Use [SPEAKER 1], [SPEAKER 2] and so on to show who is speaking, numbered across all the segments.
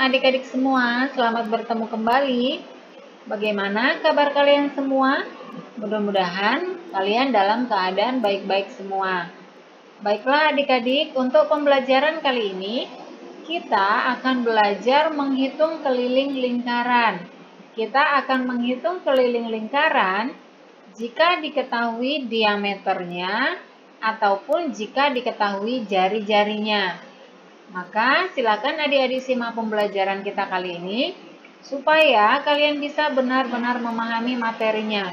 [SPEAKER 1] adik-adik semua, selamat bertemu kembali. Bagaimana kabar kalian semua? Mudah-mudahan kalian dalam keadaan baik-baik semua. Baiklah adik-adik, untuk pembelajaran kali ini kita akan belajar menghitung keliling lingkaran. Kita akan menghitung keliling lingkaran jika diketahui diameternya ataupun jika diketahui jari-jarinya. Maka silakan adik-adik simak pembelajaran kita kali ini supaya kalian bisa benar-benar memahami materinya.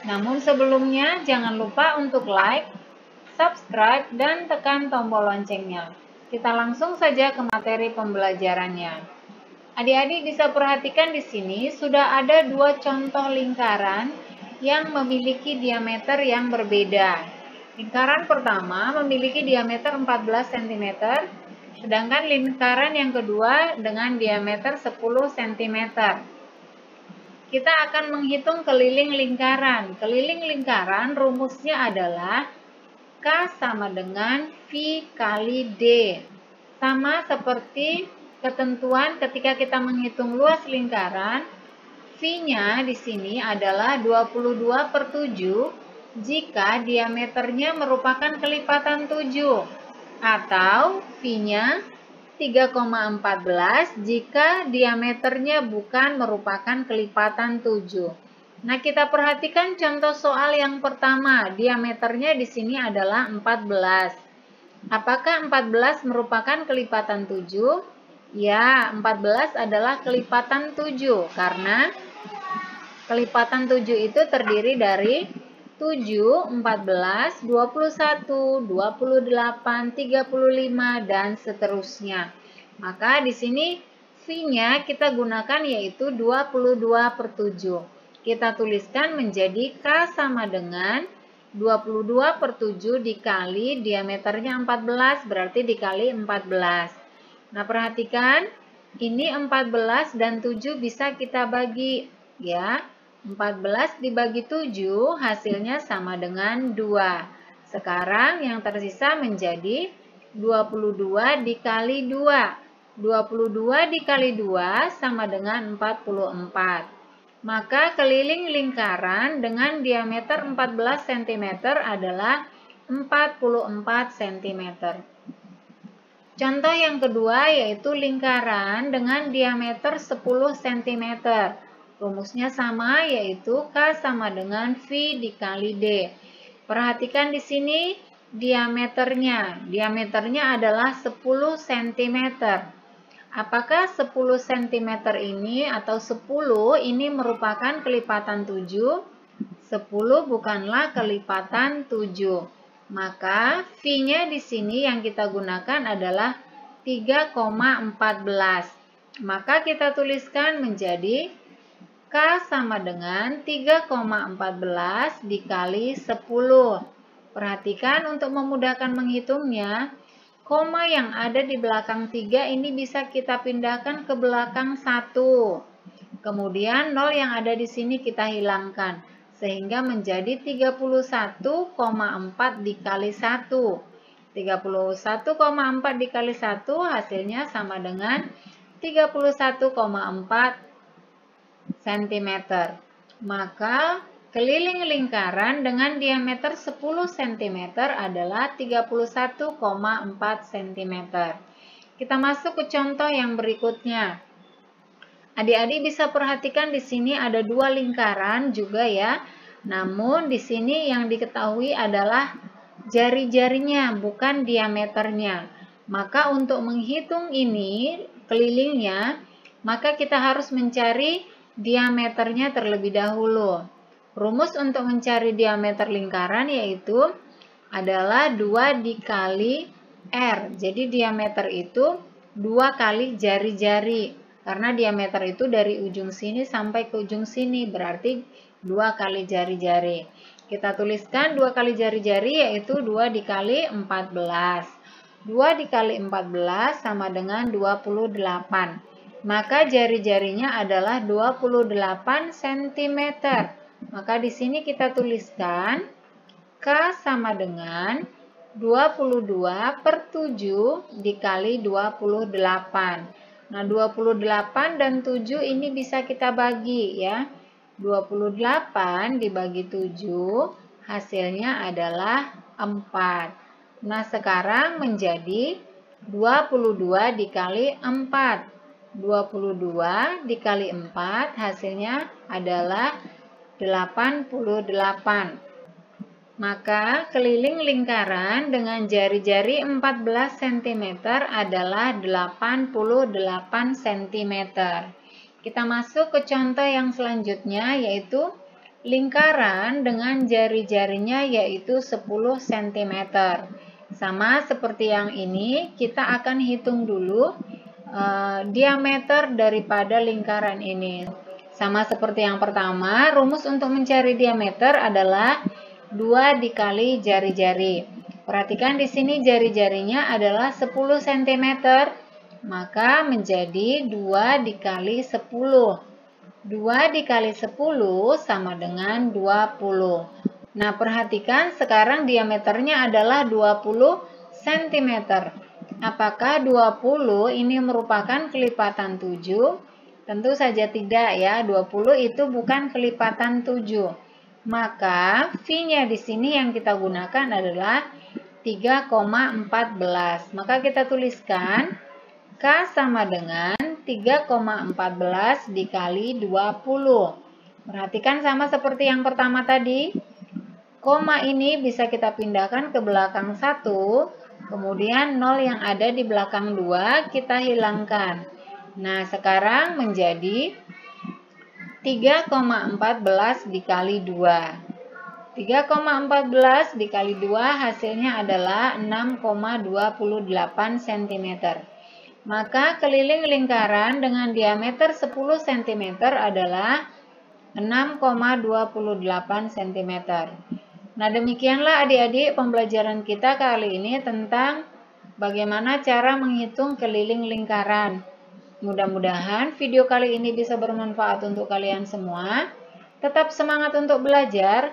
[SPEAKER 1] Namun sebelumnya jangan lupa untuk like, subscribe, dan tekan tombol loncengnya. Kita langsung saja ke materi pembelajarannya. Adik-adik bisa perhatikan di sini sudah ada dua contoh lingkaran yang memiliki diameter yang berbeda. Lingkaran pertama memiliki diameter 14 cm, sedangkan lingkaran yang kedua dengan diameter 10 cm. Kita akan menghitung keliling lingkaran. Keliling lingkaran rumusnya adalah K sama dengan V kali D. Sama seperti ketentuan ketika kita menghitung luas lingkaran, V-nya di sini adalah 22/7 jika diameternya merupakan kelipatan 7. Atau V-nya 3,14 jika diameternya bukan merupakan kelipatan 7. Nah, kita perhatikan contoh soal yang pertama. Diameternya di sini adalah 14. Apakah 14 merupakan kelipatan 7? Ya, 14 adalah kelipatan 7 karena kelipatan 7 itu terdiri dari 7, 14, 21, 28, 35, dan seterusnya. Maka di sini V-nya kita gunakan yaitu 22/7. Kita tuliskan menjadi K sama dengan 22/7 dikali diameternya 14, berarti dikali 14. Nah, perhatikan, ini 14 dan 7 bisa kita bagi, ya. 14 dibagi 7 hasilnya sama dengan 2. Sekarang yang tersisa menjadi 22 dikali 2. 22 dikali 2 sama dengan 44. Maka keliling lingkaran dengan diameter 14 cm adalah 44 cm. Contoh yang kedua yaitu lingkaran dengan diameter 10 cm. Rumusnya sama, yaitu K sama dengan V dikali D. Perhatikan di sini diameternya. Diameternya adalah 10 cm. Apakah 10 cm ini atau 10 ini merupakan kelipatan 7? 10 bukanlah kelipatan 7. Maka V-nya di sini yang kita gunakan adalah 3,14. Maka kita tuliskan menjadi K sama dengan 3,14 dikali 10. Perhatikan untuk memudahkan menghitungnya, koma yang ada di belakang 3 ini bisa kita pindahkan ke belakang 1. Kemudian 0 yang ada di sini kita hilangkan, sehingga menjadi 31,4 dikali 1. 31,4 dikali 1 hasilnya sama dengan 31,4 cm. Maka keliling lingkaran dengan diameter 10 cm adalah 31,4 cm. Kita masuk ke contoh yang berikutnya. Adik-adik bisa perhatikan di sini ada dua lingkaran juga ya. Namun di sini yang diketahui adalah jari-jarinya, bukan diameternya. Maka untuk menghitung ini kelilingnya, maka kita harus mencari diameternya terlebih dahulu. Rumus untuk mencari diameter lingkaran yaitu adalah 2 dikali R. Jadi diameter itu 2 kali jari-jari. Karena diameter itu dari ujung sini sampai ke ujung sini, berarti 2 kali jari-jari. Kita tuliskan 2 kali jari-jari yaitu 2 dikali 14. 2 dikali 14 sama dengan 28. Maka jari-jarinya adalah 28 cm. Maka di sini kita tuliskan K sama dengan 22/7 dikali 28. Nah, 28 dan 7 ini bisa kita bagi ya. 28 dibagi 7 hasilnya adalah 4. Nah, sekarang menjadi 22 dikali 4. 22 dikali 4 hasilnya adalah 88. Maka keliling lingkaran dengan jari-jari 14 cm adalah 88 cm. Kita masuk ke contoh yang selanjutnya, yaitu lingkaran dengan jari-jarinya yaitu 10 cm. Sama seperti yang ini, kita akan hitung dulu diameter daripada lingkaran ini. Sama seperti yang pertama, rumus untuk mencari diameter adalah 2 dikali jari-jari. Perhatikan di sini jari-jarinya adalah 10 cm. Maka menjadi 2 dikali 10. 2 dikali 10 sama dengan 20. Nah, perhatikan sekarang diameternya adalah 20 cm. Apakah 20 ini merupakan kelipatan 7? Tentu saja tidak ya, 20 itu bukan kelipatan 7. Maka V-nya di sini yang kita gunakan adalah 3,14. Maka kita tuliskan K sama dengan 3,14 dikali 20. Perhatikan sama seperti yang pertama tadi. Koma ini bisa kita pindahkan ke belakang 1. Kemudian 0 yang ada di belakang 2 kita hilangkan. Nah, sekarang menjadi 3,14 dikali 2. 3,14 dikali 2 hasilnya adalah 6,28 cm. Maka keliling lingkaran dengan diameter 10 cm adalah 6,28 cm. Nah, demikianlah adik-adik pembelajaran kita kali ini tentang bagaimana cara menghitung keliling lingkaran. Mudah-mudahan video kali ini bisa bermanfaat untuk kalian semua. Tetap semangat untuk belajar.